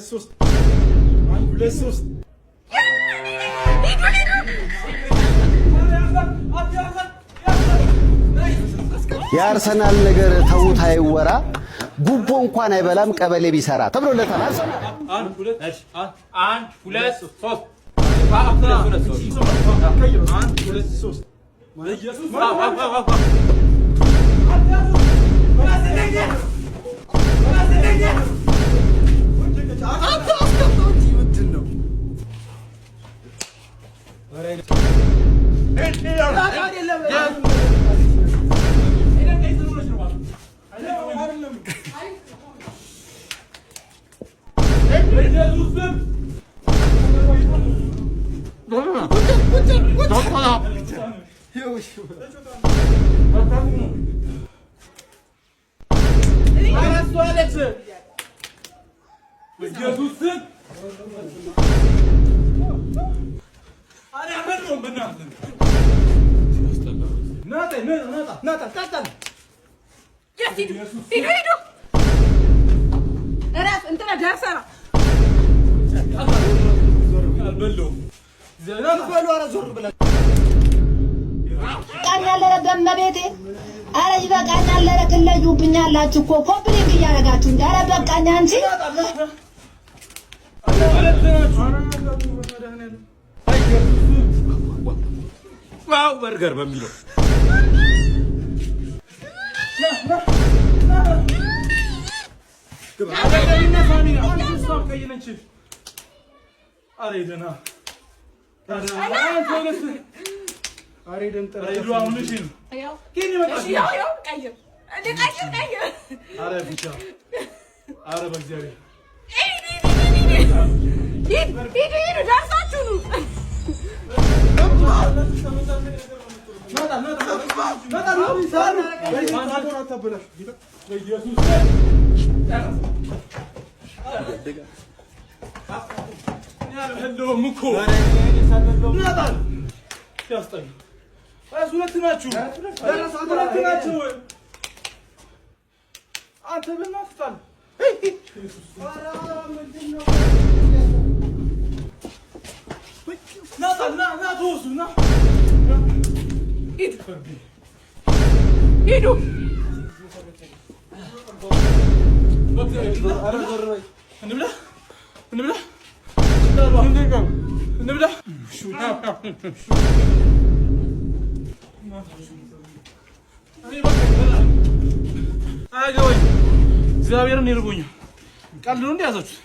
ሶስት አንድ ሁለት ሶስት የአርሰናል ነገር ተውት አይወራ ጉቦ እንኳን አይበላም ቀበሌ ቢሰራ ተብሎለታል። አንድ ሁለት ሶስት በመቤቴ አረ ይበቃኛል። ለረክለዩብኛላችሁ እኮ ኮምፕሊት እያደረጋችሁ እንጂ አረ በቃኝ። አንቺ ዋው በርገር በሚለው እግዚአብሔርን ይርቦኛል። ቀልድ ነው እንዴ ያዛችሁት?